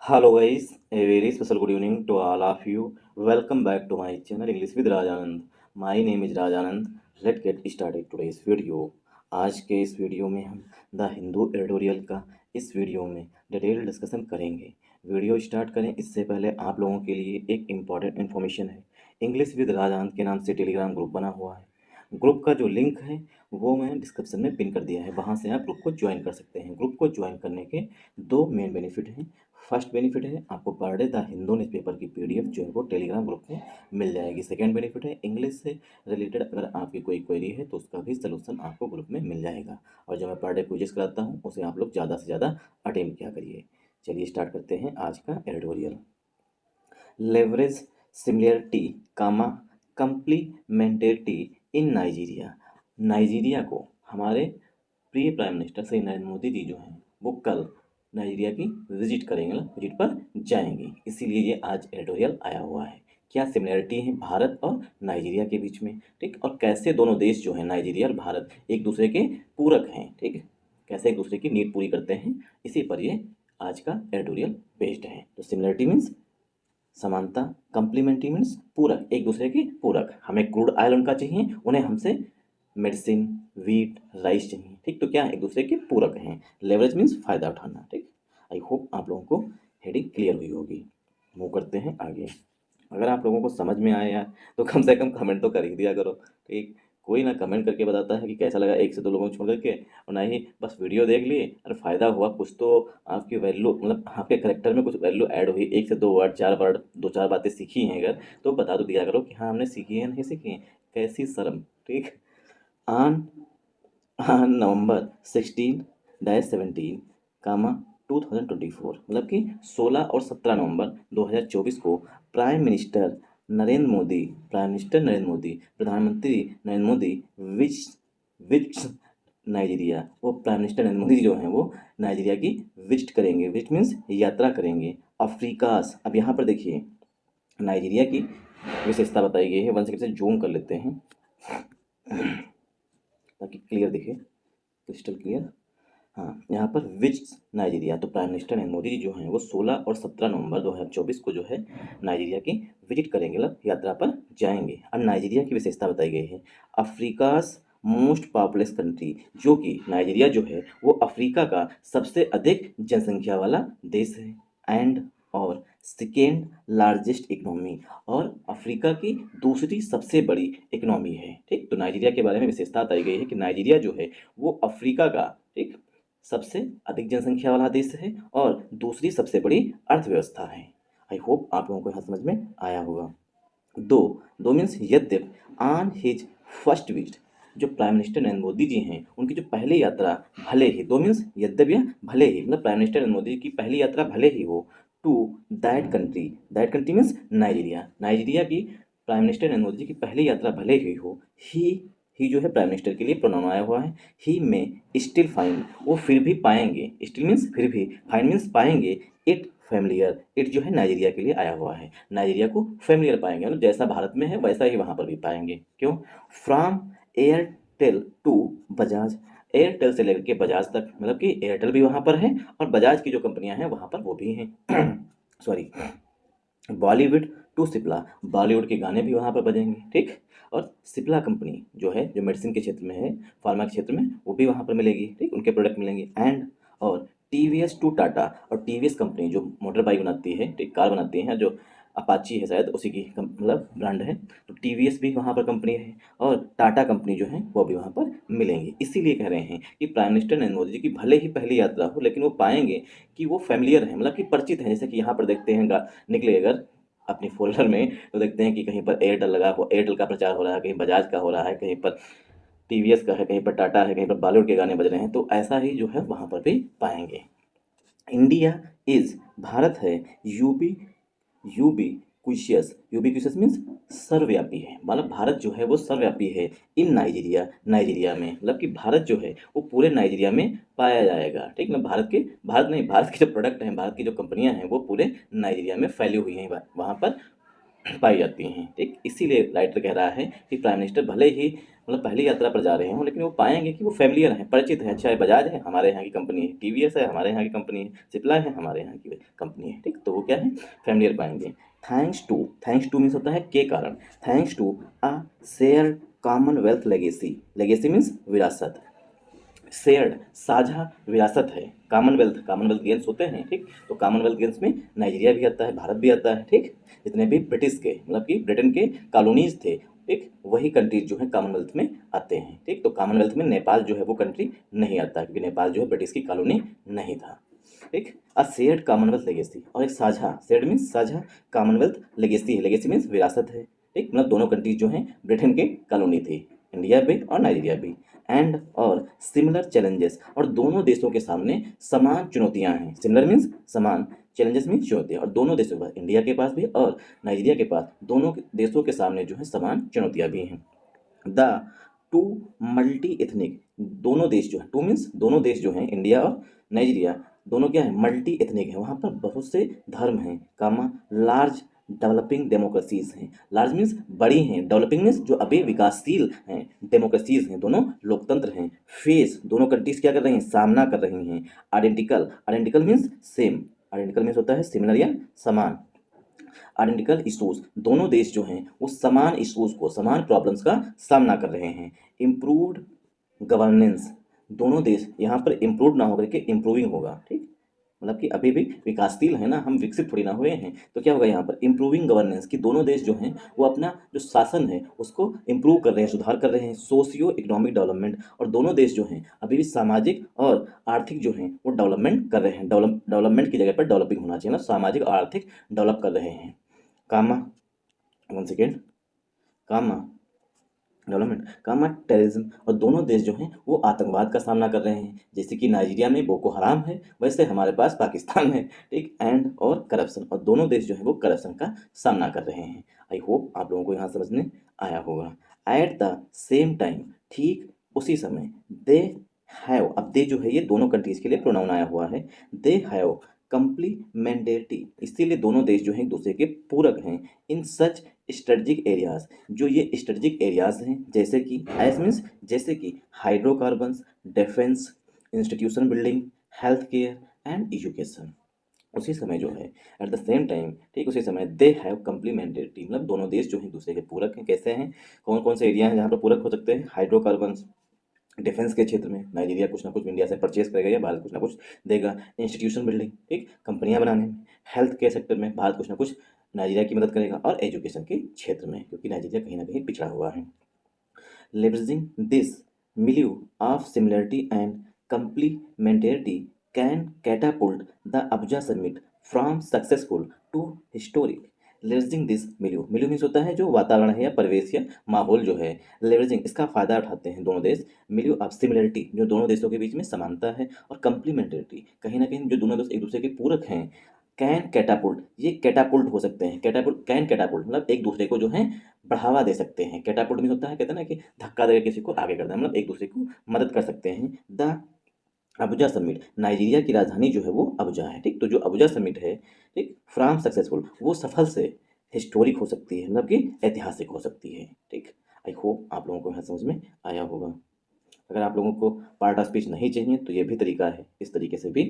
Hello guys, a very special good evening to all of you. Welcome back to my channel English with Rajanand. My name is Rajanand. Let's get started today's video. आज के इस video में हम the Hindu editorial का इस video में detail discussion करेंगे। Video start करें इससे पहले आप लोगों के लिए एक इम्पॉर्टेंट इन्फॉर्मेशन है। इंग्लिश विद राजानंद के नाम से टेलीग्राम ग्रुप बना हुआ है। ग्रुप का जो लिंक है वो मैं डिस्क्रिप्शन में पिन कर दिया है, वहाँ से आप ग्रुप को ज्वाइन कर सकते हैं। ग्रुप को ज्वाइन करने के दो मेन बेनिफिट हैं। फर्स्ट बेनिफिट है आपको per day the Hindu newspaper की पीडीएफ जो है वो टेलीग्राम ग्रुप में मिल जाएगी। सेकंड बेनिफिट है इंग्लिश से रिलेटेड अगर आपकी कोई क्वेरी है तो उसका भी सलूशन आपको ग्रुप में मिल जाएगा। और जो मैं पर डे क्विज़ेस कराता हूँ उसे आप लोग ज़्यादा से ज़्यादा अटेम्प्ट किया करिए। चलिए स्टार्ट करते हैं आज का एडिटोरियल। लेवरेज सिमिलरिटी कामा कंप्लीमेंटेरिटी इन नाइजीरिया। नाइजीरिया को हमारे प्रिय प्राइम मिनिस्टर श्री नरेंद्र मोदी जी जो हैं वो कल नाइजीरिया की विजिट करेंगे, विजिट पर जाएंगे, इसीलिए ये आज एडिटोरियल आया हुआ है। क्या सिमिलरिटी है भारत और नाइजीरिया के बीच में, ठीक, और कैसे दोनों देश जो हैं नाइजीरिया और भारत एक दूसरे के पूरक हैं, ठीक, कैसे एक दूसरे की नीड पूरी करते हैं, इसी पर ये आज का एडिटोरियल बेस्ड है। तो सिमिलरिटी मीन्स समानता, कम्प्लीमेंट्री मीन्स पूरक, एक दूसरे के पूरक। हमें क्रूड ऑयल उनका चाहिए, उन्हें हमसे मेडिसिन, वीट, राइस चाहिए, ठीक, तो क्या एक दूसरे के पूरक हैं। लेवरेज मीन्स फ़ायदा उठाना, ठीक। आई होप आप लोगों को हेडिंग क्लियर हुई होगी। मूव करते हैं आगे। अगर आप लोगों को समझ में आया तो कम से कम कमेंट तो कर ही दिया करो, ठीक। कोई ना कमेंट करके बताता है कि कैसा लगा, एक से दो लोगों को छोड़ करके, और ना ही बस वीडियो देख लिए और फ़ायदा हुआ कुछ तो आपकी वैल्यू, मतलब आपके करेक्टर में कुछ वैल्यू ऐड हुई, एक से दो वर्ड, दो चार बातें सीखी हैं अगर, तो बता तो दिया करो कि हाँ हमने सीखी है, नहीं सीखी है, कैसी शर्म, ठीक। ऑन नवंबर 16-17 कामा 2024, मतलब कि 16 और 17 नवंबर 2024 को प्राइम मिनिस्टर नरेंद्र मोदी, प्रधानमंत्री नरेंद्र मोदी विच नाइजीरिया, वो प्राइम मिनिस्टर नरेंद्र मोदी जो हैं वो नाइजीरिया की विजिट करेंगे। विजिट मीन्स यात्रा करेंगे। अफ्रीकास, अब यहाँ पर देखिए नाइजीरिया की विशेषता बताई गई है। 1 सेकंड से जूम कर लेते हैं ताकि क्लियर दिखे, क्रिस्टल क्लियर। हाँ, यहाँ पर विच नाइजीरिया, तो प्राइम मिनिस्टर नरेंद्र मोदी जी जो हैं वो 16 और 17 नवंबर 2024 को जो है नाइजीरिया की विजिट करेंगे, मतलब यात्रा पर जाएंगे। और नाइजीरिया की विशेषता बताई गई है, अफ्रीकास मोस्ट पॉपुलस कंट्री, जो कि नाइजीरिया जो है वो अफ्रीका का सबसे अधिक जनसंख्या वाला देश है। एंड और सेकेंड लार्जेस्ट इकोनॉमी, और अफ्रीका की दूसरी सबसे बड़ी इकोनॉमी है, ठीक। तो नाइजीरिया के बारे में विशेषता बताई गई है कि नाइजीरिया जो है वो अफ्रीका का, ठीक, सबसे अधिक जनसंख्या वाला देश है और दूसरी सबसे बड़ी अर्थव्यवस्था है। आई होप आप लोगों को यहाँ समझ में आया होगा। दो मीन्स यद्यप ऑन हिज फर्स्ट विजिट, जो प्राइम मिनिस्टर नरेंद्र मोदी जी हैं उनकी जो पहली यात्रा भले ही, दो मीन्स यद्यप या भले ही, मतलब प्राइम मिनिस्टर नरेंद्र मोदी की पहली यात्रा भले ही हो to that country means Nigeria की प्राइम मिनिस्टर नरेंद्र मोदी जी की पहली यात्रा भले ही हो, ही जो है प्राइम मिनिस्टर के लिए प्रोनाउन आया हुआ है। ही में स्टिल फाइंड, वो फिर भी पाएंगे, स्टिल मीन्स फिर भी, फाइंड मीन्स पाएंगे, इट फैमिलियर, इट जो है नाइजीरिया के लिए आया हुआ है, नाइजीरिया को फैमिलियर पाएंगे, मतलब जैसा भारत में है वैसा ही वहाँ पर भी पाएंगे। क्यों? फ्रॉम एयरटेल टू बजाज, एयरटेल से लेकर के बजाज तक, मतलब कि एयरटेल भी वहाँ पर है और बजाज की जो कंपनियां हैं वहाँ पर वो भी हैं सॉरी। बॉलीवुड टू सिप्ला, बॉलीवुड के गाने भी वहाँ पर बजेंगे, ठीक। और सिप्ला कंपनी जो है, जो मेडिसिन के क्षेत्र में है, फार्मा के क्षेत्र में, वो भी वहाँ पर मिलेगी, ठीक, उनके प्रोडक्ट मिलेंगे। एंड और टीवीएस टू टाटा, और टीवीएस कंपनी जो मोटर बाइक बनाती है, ठीक, कार बनाती है, जो अपाची है शायद उसी की मतलब ब्रांड है, तो टीवीएस भी वहाँ पर कंपनी है और टाटा कंपनी जो है वो भी वहाँ पर मिलेंगे। इसीलिए कह रहे हैं कि प्राइम मिनिस्टर नरेंद्र मोदी जी की भले ही पहली यात्रा हो, लेकिन वो पाएंगे कि वो फैमिलियर है, मतलब कि परिचित है। जैसे कि यहाँ पर देखते हैं निकले अगर अपनी फोल्डर में, तो देखते हैं कि कहीं पर एयरटेल लगा हो, एयरटेल का प्रचार हो रहा है, कहीं बजाज का हो रहा है, कहीं पर टीवीएस का है, कहीं पर टाटा है, कहीं पर बॉलीवुड के गाने बज रहे हैं, तो ऐसा ही जो है वहाँ पर भी पाएंगे। इंडिया इज, भारत है, यूबी यूबिक्विशियस, यूबिक्विशियस मीन्स सर्वव्यापी है, मतलब भारत जो है वो सर्वव्यापी है। इन नाइजीरिया में, मतलब कि भारत जो है वो पूरे नाइजीरिया में पाया जाएगा, ठीक ना। भारत के जो प्रोडक्ट हैं, भारत की जो कंपनियां हैं वो पूरे नाइजीरिया में फैली हुई हैं, वहाँ पर पाई जाती हैं, ठीक। इसीलिए राइटर कह रहा है कि प्राइम मिनिस्टर भले ही मतलब पहली यात्रा पर जा रहे हों, लेकिन वो पाएंगे कि वो फैमिलियर हैं, परिचित हैं। अच्छा, बजाज है हमारे यहाँ की कंपनी है, टीवीएस है हमारे यहाँ की कंपनी है, सिप्ला है हमारे यहाँ की कंपनी है, ठीक। तो वो क्या है, फैमिलियर पाएंगे। थैंक्स टू मीन्स होता है के कारण, thanks to a share commonwealth legacy, legacy means विरासत, शेयर्ड साझा विरासत है, कॉमनवेल्थ गेम्स होते हैं, ठीक। तो कॉमनवेल्थ गेम्स में नाइजीरिया भी आता है, भारत भी आता है, ठीक। जितने भी ब्रिटिश के मतलब कि ब्रिटेन के कॉलोनीज थे, ठीक, वही कंट्रीज जो है कॉमनवेल्थ में आते हैं, ठीक। तो कॉमनवेल्थ में नेपाल जो है वो कंट्री नहीं आता, क्योंकि नेपाल जो है ब्रिटिश की कॉलोनी नहीं था, ठीक। अ शेयर्ड कॉमनवेल्थ लेगेसी, और एक साझा, शेयर्ड मीन्स साझा, कॉमनवेल्थ लेगेसी है, लेगेसी मीन्स विरासत है, ठीक। मतलब दोनों कंट्रीज जो हैं ब्रिटेन के कॉलोनी थी, इंडिया भी और नाइजीरिया भी। एंड और सिमिलर चैलेंजेस, और दोनों देशों के सामने समान चुनौतियां हैं, सिमिलर मीन्स समान, चैलेंजेस मीन्स चुनौतियां, और दोनों देशों के पास, इंडिया के पास भी और नाइजीरिया के पास, दोनों देशों के सामने जो है समान चुनौतियां भी हैं। द टू मल्टी एथनिक, दोनों देश जो है, टू मीन्स दोनों देश जो हैं, इंडिया और नाइजीरिया, दोनों क्या है, मल्टी एथनिक है, वहाँ पर बहुत से धर्म हैं, कामा लार्ज डेवलपिंग डेमोक्रेसीज हैं, लार्ज मीन्स बड़ी हैं, डेवलपिंग मीन्स जो अभी विकासशील हैं, डेमोक्रेसीज हैं, दोनों लोकतंत्र हैं। फेस, दोनों कंट्रीज क्या कर रही हैं, सामना कर रही हैं। Identical, identical means same, identical means होता है सिमिलर या समान। आइडेंटिकल इशूज, दोनों देश जो हैं वो समान इशूज को, समान प्रॉब्लम्स का सामना कर रहे हैं। इम्प्रूव्ड गवर्नेंस, दोनों देश, यहाँ पर इम्प्रूव ना होकर के इम्प्रूविंग होगा, ठीक। मतलब कि अभी भी विकासशील है ना, हम विकसित थोड़ी ना हुए हैं, तो क्या होगा यहाँ पर इम्प्रूविंग गवर्नेंस, कि दोनों देश जो हैं वो अपना जो शासन है उसको इम्प्रूव कर रहे हैं, सुधार कर रहे हैं। सोशियो इकोनॉमिक डेवलपमेंट, और दोनों देश जो हैं अभी भी सामाजिक और आर्थिक जो हैं वो डेवलपमेंट कर रहे हैं, डेवलपमेंट की जगह पर डेवलपिंग होना चाहिए ना, सामाजिक और आर्थिक डेवलप कर रहे हैं। कामा, वन सेकेंड, कामा डेवलपमेंट, कामा टेररिज्म, और दोनों देश जो हैं वो आतंकवाद का सामना कर रहे हैं, जैसे कि नाइजीरिया में बोको हराम है, वैसे हमारे पास पाकिस्तान है, ठीक। एंड और करप्शन, और दोनों देश जो है वो करप्शन का सामना कर रहे हैं। आई होप आप लोगों को यहाँ समझने आया होगा। एट द सेम टाइम, ठीक उसी समय, दे हैव, अब दे जो है ये दोनों कंट्रीज के लिए प्रोनाउन आया हुआ है, दे हैव कंप्लीमेंटेरिटी, इसीलिए दोनों देश जो हैं एक दूसरे के पूरक हैं। इन सच स्ट्रेटजिक एरियाज, जो ये स्ट्रेटजिक एरियाज हैं, जैसे कि एज मीन्स जैसे कि hydrocarbons, defence, institution building, health care and education. उसी समय जो है एट द सेम टाइम, ठीक उसी समय, दे हैव कम्प्लीमेंटेरिटी, मतलब दोनों देश जो हैं एक दूसरे के पूरक हैं। कैसे हैं, कौन कौन से एरिया हैं जहाँ पर पूरक हो सकते हैं, हाइड्रोकार्बन्स, डिफेंस के क्षेत्र में नाइजीरिया कुछ ना कुछ इंडिया से परचेज करेगा या भारत कुछ ना कुछ देगा, इंस्टीट्यूशन बिल्डिंग, ठीक, कंपनियां बनाने में, हेल्थ केयर सेक्टर में भारत कुछ ना कुछ नाइजीरिया की मदद करेगा, और एजुकेशन के क्षेत्र में, क्योंकि नाइजीरिया कहीं ना कहीं पिछड़ा हुआ है। Leveraging this milieu of similarity and complementarity can catapult the Abuja summit from successful to historic. Leveraging this मिलियो, मिलियो मीन्स होता है जो वातावरण है या परिवेश या माहौल जो है, लेवरेजिंग इसका फायदा उठाते हैं दोनों देश, मिलियो ऑफ सिमिलरिटी, जो दोनों देशों के बीच में समानता है, और कंप्लीमेंटरिटी, कहीं ना कहीं जो दोनों देश एक दूसरे के पूरक हैं। कैन कैटापुल्ट, ये कैटापुल्ट हो सकते हैं, कैटापुल्ट, कैन कैटापुल्ट मतलब एक दूसरे को जो है बढ़ावा दे सकते हैं। कैटापुल्ट मीन्स होता है, कहते हैं ना कि धक्का देकर किसी को आगे करना, मतलब एक दूसरे को मदद कर सकते हैं। द अबुजा समिट, नाइजीरिया की राजधानी जो है वो अबुजा है, ठीक। तो जो अबुजा समिट है, ठीक, फ्राम सक्सेसफुल, वो सफल से हिस्टोरिक हो सकती है, मतलब कि ऐतिहासिक हो सकती है, ठीक। आई होप आप लोगों को यहाँ समझ में आया होगा। अगर आप लोगों को पार्ट ऑफ स्पीच नहीं चाहिए तो ये भी तरीका है, इस तरीके से भी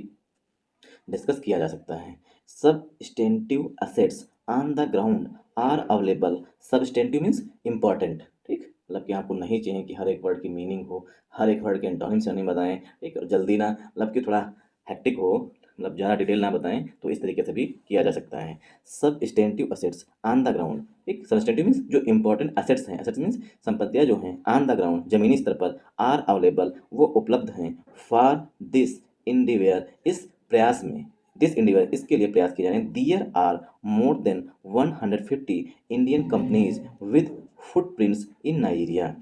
डिस्कस किया जा सकता है। Substantive assets on the ground are available, substantive means important, ठीक, मतलब कि आपको नहीं चाहिए कि हर एक वर्ड की मीनिंग हो, हर एक वर्ड के एंटोनिम्स नहीं बताएं, ठीक, और जल्दी ना, मतलब कि थोड़ा हैक्टिक हो, मतलब ज़्यादा डिटेल ना बताएं, तो इस तरीके से भी किया जा सकता है। Substantive assets on the ground, ठीक, सबस्टेंटिव मीन्स जो इंपॉर्टेंट असेट्स हैं, असेट्स मीन्स संपत्तियां जो हैं, ऑन द ग्राउंड जमीनी स्तर पर, आर अवेलेबल वो उपलब्ध हैं, फॉर दिस इंडिवेयर इस प्रयास में, दिस इंडिविजुअल इसके लिए प्रयास किए जा रहे हैं। There are more than 150 Indian companies with footprints in Nigeria.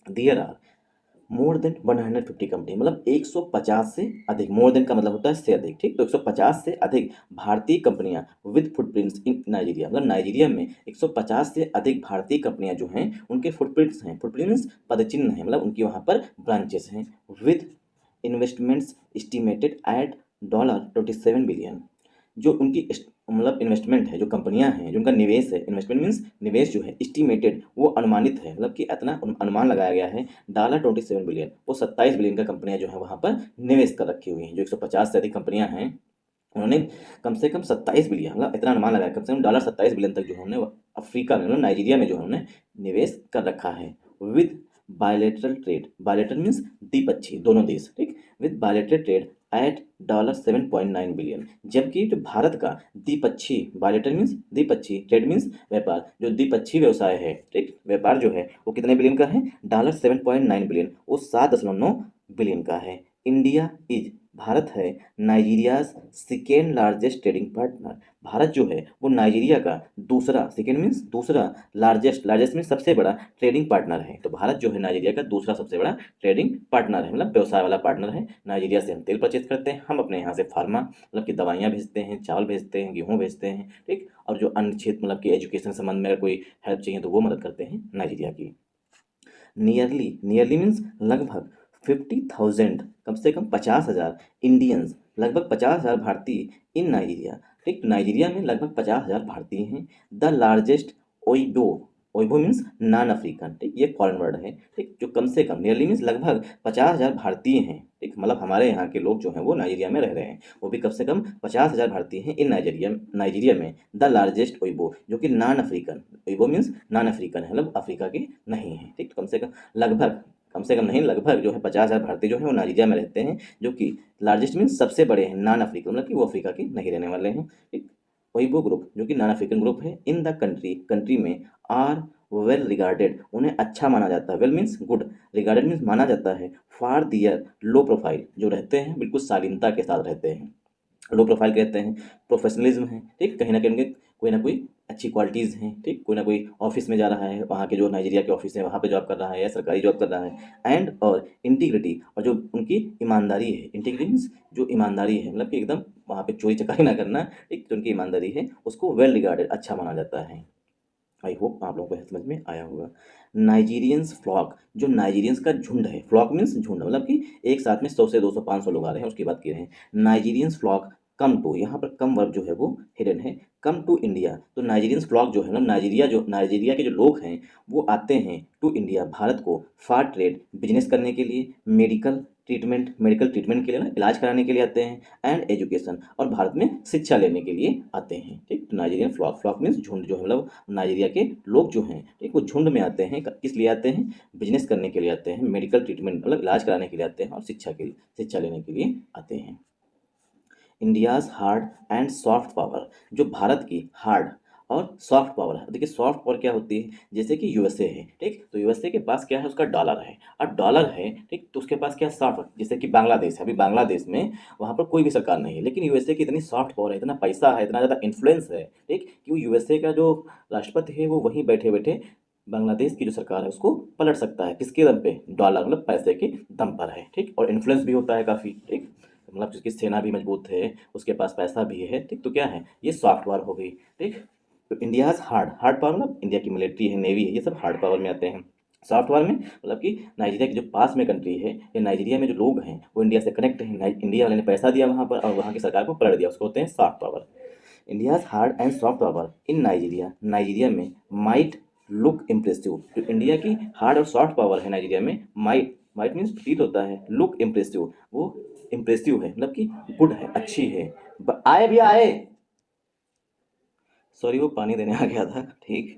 There are more than 150 company, मतलब 150 से अधिक, मोर देन का मतलब होता है से अधिक, ठीक। तो 150 से अधिक भारतीय कंपनियां विद फुटप्रिंट्स इन नाइजीरिया, मतलब नाइजीरिया में 150 से अधिक भारतीय कंपनियां जो हैं उनके फुटप्रिंट्स हैं, फुटप्रिंट्स पदचिन्ह हैं, मतलब उनकी वहाँ पर ब्रांचेस हैं। With investments estimated at $27 billion, जो उनकी मतलब इन्वेस्टमेंट है, जो कंपनियां हैं, जो उनका निवेश है, इन्वेस्टमेंट मीन्स निवेश जो है, एस्टिमेटेड वो अनुमानित है, मतलब कि इतना अनुमान लगाया गया है, $27 बिलियन, वो 27 बिलियन का कंपनियां जो है वहाँ पर निवेश कर रखी हुई हैं। जो 150 से अधिक कंपनियां हैं उन्होंने कम से कम 27 बिलियन, मतलब इतना अनुमान लगाया, कम से कम $27 बिलियन तक जो है उन्होंने अफ्रीका में, मतलब नाइजीरिया में जो है उन्होंने निवेश कर रखा है with bilateral trade. Bilateral means द्विपक्षीय, दोनों देश, ठीक, with bilateral trade at $7.9 billion. जबकि जो भारत का द्विपक्षीय, बायलेटरल मीन्स द्विपक्षीय, ट्रेड मीन्स व्यापार, जो द्विपक्षीय व्यवसाय है, ठीक, व्यापार जो है वो कितने बिलियन का है? $7.9 बिलियन, वो 7.9 बिलियन का है। इंडिया इज, भारत है Nigeria second largest trading partner. Bharat जो है वो नाइजीरिया का दूसरा, सेकेंड मीन्स दूसरा, लार्जेस्ट, लार्जेस्ट मीन्स सबसे बड़ा ट्रेडिंग पार्टनर है। तो भारत जो है नाइजीरिया का दूसरा सबसे बड़ा ट्रेडिंग पार्टनर है, मतलब व्यवसाय वाला पार्टनर है। नाइजीरिया से हम तेल परचेज करते हैं, हम अपने यहाँ से फार्मा, मतलब कि दवाइयाँ भेजते हैं, चावल भेजते हैं, गेहूँ भेजते हैं, ठीक, और जो अन्य क्षेत्र, मतलब कि एजुकेशन संबंध में अगर कोई हेल्प चाहिए तो वो मदद करते हैं नाइजीरिया की। नियरली, नियरली मीन्स लगभग 50,000, कम से कम 50,000 इंडियंस, लगभग 50,000 भारतीय इन नाइजीरिया, ठीक, नाइजीरिया में लगभग 50,000 भारतीय हैं। The largest oyibo, oyibo means non African, ठीक, ये फॉरेन वर्ड है, ठीक, जो कम से कम, नियरली मीन्स लगभग 50,000 भारतीय हैं, ठीक, मतलब हमारे यहाँ के लोग जो हैं वो नाइजीरिया में रह रहे हैं, वो भी कम से कम 50,000 भारतीय हैं इन नाइजीरिया, नाइजीरिया में। द लार्जेस्ट ओइबो, जो कि non African, oyibo means non African है, मतलब अफ्रीका के नहीं है, ठीक, कम से कम, लगभग, कम से कम नहीं, लगभग जो है 50,000 भारतीय जो है वो नाइजीरिया में रहते हैं, जो कि लार्जेस्ट मीन्स सबसे बड़े हैं, नॉन अफ्रीकन, मतलब कि वो अफ्रीका के नहीं रहने वाले हैं, ठीक। ओइबो ग्रुप, जो कि नॉन अफ्रीकन ग्रुप है, इन द कंट्री, कंट्री में, आर वेल रिगार्डेड, उन्हें अच्छा माना जाता है, well means good, regarded means माना जाता है, फॉर दियर लो प्रोफाइल, जो रहते हैं बिल्कुल शालीनता के साथ रहते हैं, लो प्रोफाइल कहते हैं, प्रोफेशनलिज्म है, ठीक, कहीं ना कहीं उनके कोई ना कोई अच्छी क्वालिटीज़ हैं, ठीक, कोई ना कोई ऑफिस में जा रहा है, वहाँ के जो नाइजीरिया के ऑफिस है वहाँ पे जॉब कर रहा है या सरकारी जॉब कर रहा है, एंड और इंटीग्रिटी, और जो उनकी ईमानदारी है, इंटीग्रिटी मीन्स जो ईमानदारी है, मतलब कि एकदम वहाँ पे चोरी चकारी ना करना, ठीक, जो उनकी ईमानदारी है उसको वेल रिगार्डेड, अच्छा माना जाता है। आई होप आप लोगों को समझ में आया होगा। नाइजीरियंस फ्लॉक, जो नाइजीरियंस का झुंड है, फ्लॉक मीन्स झुंड, मतलब कि एक साथ में 100 से 200 500 लोग आ रहे हैं उसकी बात कर रहे हैं। नाइजीरियंस फ्लॉक कम टू, यहाँ पर कम वर्ब जो है वो हिडन है, कम टू इंडिया। तो नाइजीरियंस फ्लॉक जो है, मतलब नाइजीरिया के जो लोग हैं वो आते हैं टू इंडिया, भारत को, फॉर ट्रेड, बिजनेस करने के लिए, मेडिकल ट्रीटमेंट के लिए ना, इलाज कराने के लिए आते हैं, एंड एजुकेशन, और भारत में शिक्षा लेने के लिए आते हैं, ठीक। तो नाइजीरियन फ्लॉक, फ्लॉक मीन्स झुंड जो है, मतलब नाइजीरिया के लोग जो हैं, ठीक, वो झुंड में आते हैं, किस लिए आते हैं? बिजनेस करने के लिए आते हैं, मेडिकल ट्रीटमेंट मतलब इलाज कराने के लिए आते हैं, और शिक्षा लेने के लिए आते हैं। India's hard and soft power, जो भारत की हार्ड और सॉफ्ट पावर है, देखिए सॉफ्ट पावर क्या होती है, जैसे कि यूएसए है, ठीक, तो यूएसए के पास क्या है, उसका डॉलर है, और डॉलर है, ठीक, तो उसके पास क्या सॉफ्ट, जैसे कि बांग्लादेश है, अभी बांग्लादेश में वहाँ पर कोई भी सरकार नहीं है, लेकिन यूएसए की इतनी सॉफ्ट पावर है, इतना पैसा है, इतना ज़्यादा इन्फ्लुएंस है, ठीक, कि वो यूएसए का जो राष्ट्रपति है वो वहीं बैठे बैठे बांग्लादेश की जो सरकार है उसको पलट सकता है, किसके दम पे? डॉलर, मतलब पैसे के दम पर है, ठीक, और इन्फ्लुएंस भी होता है काफ़ी, ठीक, मतलब जिसकी सेना भी मजबूत है, उसके पास पैसा भी है, ठीक, तो क्या है, ये सॉफ्ट पावर हो गई, ठीक। तो इंडियाज़ हार्ड, हार्ड पावर मतलब इंडिया की मिलिट्री है, नेवी है, ये सब हार्ड पावर में आते हैं। सॉफ्ट पावर में मतलब कि नाइजीरिया की जो पास में कंट्री है, या नाइजीरिया में जो लोग हैं वो इंडिया से कनेक्ट हैं, इंडिया वाले ने पैसा दिया वहाँ पर और वहाँ की सरकार को पलट दिया, उसको होते हैं soft power. India's hard and soft power in Nigeria, Nigeria में माइट लुक इम्प्रेसिव, जो इंडिया की हार्ड और सॉफ्ट पावर है नाइजीरिया में, माइट, माइट मीन्स प्रतीत होता है, लुक इम्प्रेसिव, वो इम्प्रेसिव है, मतलब कि गुड है, अच्छी है, आए भी आए, सॉरी वो पानी देने आ गया था, ठीक।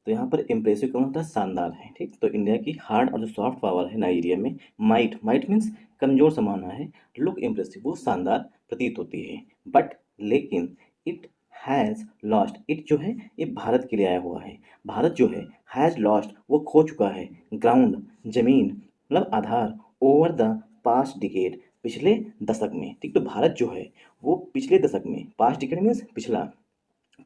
तो यहाँ पर इम्प्रेसिव कौन होता है? शानदार है, ठीक। तो इंडिया की हार्ड और जो सॉफ्ट पावर है नाइजीरिया में, माइट, माइट मीन्स कमजोर समाना है, लुक इम्प्रेसिव वो शानदार प्रतीत होती है, बट लेकिन इट हैज़ लॉस्ट, इट जो है ये भारत के लिए आया हुआ है, भारत जो है हैज़ लॉस्ट वो खो चुका है, ग्राउंड जमीन, मतलब आधार, ओवर द पास्ट डिकेड पिछले दशक में, ठीक। तो भारत जो है वो पिछले दशक में, पास्ट डिकेड मीन्स पिछला,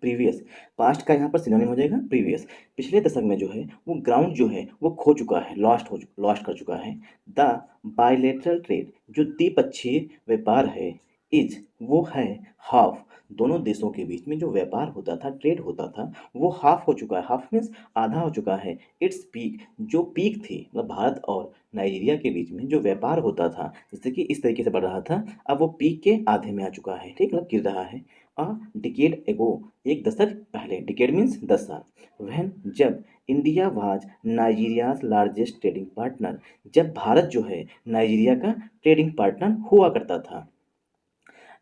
प्रीवियस, पास्ट का यहाँ पर सिनोनिम हो जाएगा प्रीवियस, पिछले दशक में जो है वो ग्राउंड जो है वो खो चुका है, लॉस्ट कर चुका है। द बायलेटरल ट्रेड, जो द्विपक्षीय व्यापार है, इज वो है हाफ, दोनों देशों के बीच में जो व्यापार होता था, ट्रेड होता था, वो हाफ हो चुका है, हाफ मीन्स आधा हो चुका है। इट्स पीक, जो पीक थी, मतलब भारत और नाइजीरिया के बीच में जो व्यापार होता था, जैसे कि इस तरीके से बढ़ रहा था, अब वो पीक के आधे में आ चुका है, ठीक, मतलब गिर रहा है। अ डिकेड एगो, एक दशक पहले, डिकेड मीन्स 10 साल, वहन जब India was Nigeria's largest trading partner, जब भारत जो है नाइजीरिया का ट्रेडिंग पार्टनर हुआ करता था।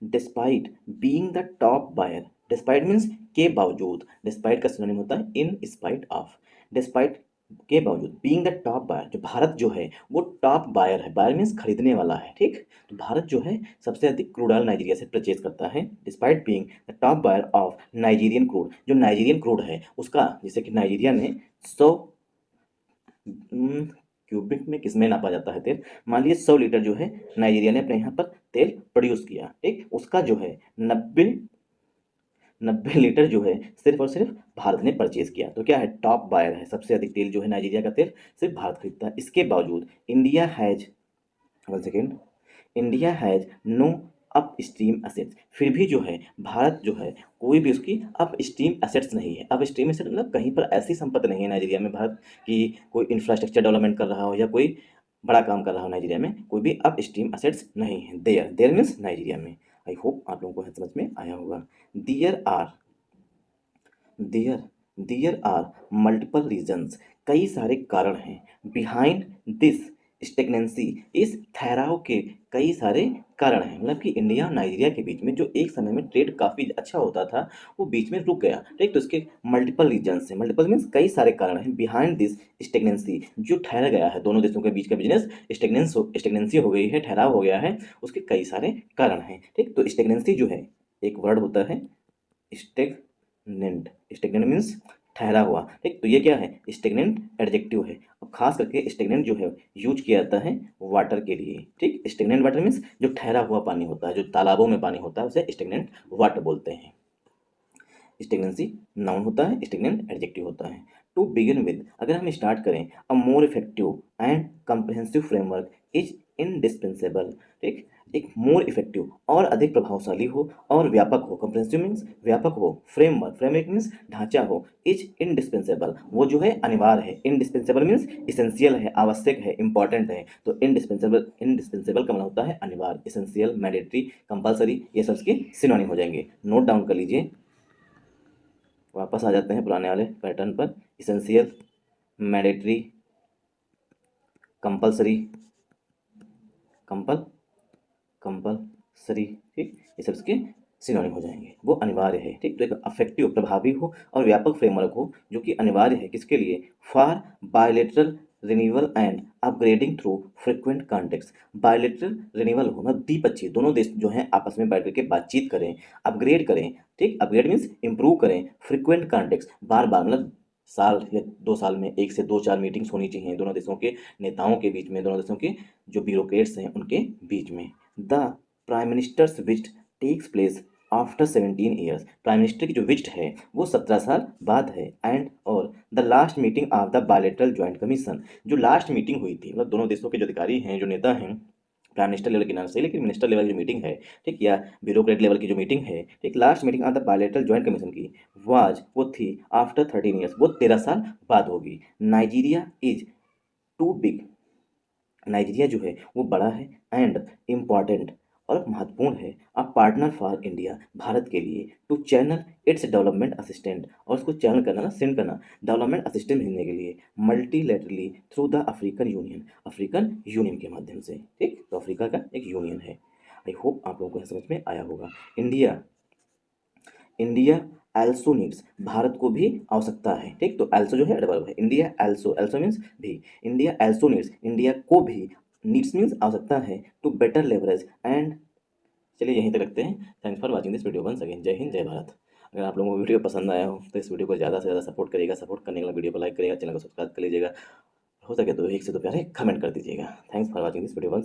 Despite being the top buyer, despite means के बावजूद, डिस्पाइट का सिनोनिम होता है इन स्पाइट ऑफ, डिस्पाइट के बावजूद, बीइंग द टॉप बायर, जो भारत जो है वो टॉप बायर है, बायर मीन्स खरीदने वाला है, ठीक। तो भारत जो है सबसे अधिक क्रूड ऑयल नाइजीरिया से परचेज करता है, despite being the top buyer of Nigerian crude, जो नाइजीरियन क्रूड है उसका, जैसे कि नाइजीरिया ने 100 क्यूबिक में किसमें नापा जाता है तेल, मान लीजिए 100 लीटर जो है नाइजीरिया ने अपने यहाँ पर तेल प्रोड्यूस किया, ठीक, उसका जो है 90 लीटर जो है सिर्फ और सिर्फ भारत ने परचेज किया। तो क्या है, टॉप बायर है, सबसे अधिक तेल जो है नाइजीरिया का तेल सिर्फ भारत खरीदता है। इसके बावजूद India has, one second, India has no upstream assets, फिर भी जो है भारत जो है कोई भी उसकी अप स्ट्रीम एसेट्स नहीं है। अप स्ट्रीम एसेट मतलब कहीं पर ऐसी संपत्ति नहीं है नाइजीरिया में भारत की कोई इंफ्रास्ट्रक्चर डेवलपमेंट कर रहा हो या कोई बड़ा काम कर रहा हो, नाइजीरिया में कोई भी अप स्ट्रीम एसेट्स नहीं है। देयर, देयर मीन्स नाइजीरिया में। आई होप आप लोगों को समझ में आया होगा। There are, there there are multiple reasons, कई सारे कारण हैं, बिहाइंड दिस स्टेगनेंसी, इस ठहराव के कई सारे कारण हैं, मतलब कि इंडिया और नाइजीरिया के बीच में जो एक समय में ट्रेड काफ़ी अच्छा होता था वो बीच में रुक गया, ठीक। तो इसके मल्टीपल रीजन्स हैं, मल्टीपल मीन्स कई सारे कारण हैं, बिहाइंड दिस स्टेगनेंसी, जो ठहर गया है, दोनों देशों के बीच का बिजनेस स्टेगनेंसी हो गई है, ठहराव हो गया है, उसके कई सारे कारण हैं, ठीक। तो स्टेगनेंसी जो है एक वर्ड होता है स्टेगनेंट, स्टेगनेंट मीन्स ठहरा हुआ, ठीक। तो ये क्या है, स्टेगनेंट एडजेक्टिव है। अब खास करके स्टेगनेंट जो है यूज किया जाता है वाटर के लिए, ठीक। स्टेगनेंट वाटर मीन्स जो ठहरा हुआ पानी होता है, जो तालाबों में पानी होता है उसे स्टेगनेंट वाटर बोलते हैं। स्टेगनेंसी नाउन होता है, स्टेगनेंट एडजेक्टिव होता है। टू बिगिन विद, अगर हम स्टार्ट करें, a more effective and comprehensive framework is indispensable, ठीक। एक मोर इफेक्टिव और अधिक प्रभावशाली हो और व्यापक हो, कंप्रहेंसिव मीन्स व्यापक हो, फ्रेमवर्क, फ्रेमवर्क मीन्स ढांचा हो, इज इनडिस्पेंसेबल वो जो है अनिवार्य है, इनडिस्पेंसेबल मीन्स इसेंशियल है, आवश्यक है, इंपॉर्टेंट है। तो इनडिस्पेंसेबल, इनडिस्पेंसेबल का मतलब होता है अनिवार्य, इसेंशियल, मैंडेटरी, कंपलसरी, ये सब इसके सिनोनिम हो जाएंगे। नोट डाउन कर लीजिए, वापस आ जाते हैं पुराने वाले पैटर्न पर। इसेंशियल, मैंडेटरी, कंपलसरी, कंपलसरी, ठीक, ये सब इसके सिनोनिम हो जाएंगे। वो अनिवार्य है, ठीक। तो एक अफेक्टिव, प्रभावी हो और व्यापक फ्रेमवर्क हो जो कि अनिवार्य है, किसके लिए, for bilateral renewal and upgrading through frequent contacts, bilateral renewal हो मतलब द्विपक्षीय, दोनों देश जो हैं आपस में बैठ करके बातचीत करें, अपग्रेड करें, ठीक, अपग्रेड मीन्स इंप्रूव करें, फ्रिक्वेंट कॉन्टेक्ट्स बार बार, मतलब साल या 2 साल में 1 से 2-4 मीटिंग्स होनी चाहिए दोनों देशों के नेताओं के बीच में, दोनों देशों के जो ब्यूरोक्रेट्स हैं उनके बीच में। The prime minister's visit takes place after 17 years, prime minister की जो विजिट है वो 17 साल बाद है। एंड और the last meeting of the bilateral joint commission, जो लास्ट मीटिंग हुई थी, मतलब दोनों देशों के जो अधिकारी हैं, जो नेता हैं, प्राइम मिनिस्टर लेवल की ना सही लेकिन मिनिस्टर लेवल की जो मीटिंग है, ठीक, या ब्यूरोक्रेट लेवल की जो मीटिंग है, ठीक, last meeting of the bilateral joint commission की वाज, वो थी आफ्टर 13 ईयर्स, वो 13 साल बाद होगी। Nigeria is too big, Nigeria जो है वो बड़ा है, एंड इम्पॉर्टेंट और महत्वपूर्ण है, अ पार्टनर फॉर इंडिया, भारत के लिए, to channel its development assistant, और उसको चैनल करना ना, सेंड करना, डेवलपमेंट असिस्टेंट भेजने के लिए, multilaterally through the African Union, African Union के माध्यम से, ठीक। तो अफ्रीका का एक यूनियन है। आई होप आप लोगों को समझ में आया होगा। India, India also needs, Bharat को भी आवश्यकता है, ठीक। तो एल्सो जो है एडवर्ब है, इंडिया एल्सो, एल्सो मीन्स भी, इंडिया एल्सो नीड्स, इंडिया को भी, नीड्स मीन्स आवश्यकता है, टू बेटर लेवरेज एंड, चलिए यहीं तक रखते हैं। Thanks for watching this video once again. जय हिंद, जय भारत। अगर आप लोगों को वीडियो पसंद आया हो तो इस वीडियो को ज़्यादा से ज़्यादा सपोर्ट करिएगा, सपोर्ट करने के लिए वीडियो को लाइक करिएगा, चैनल को सब्सक्राइब कर लीजिएगा, हो सके तो एक से दो प्यारे कमेंट कर दीजिएगा। Thanks for watching this video once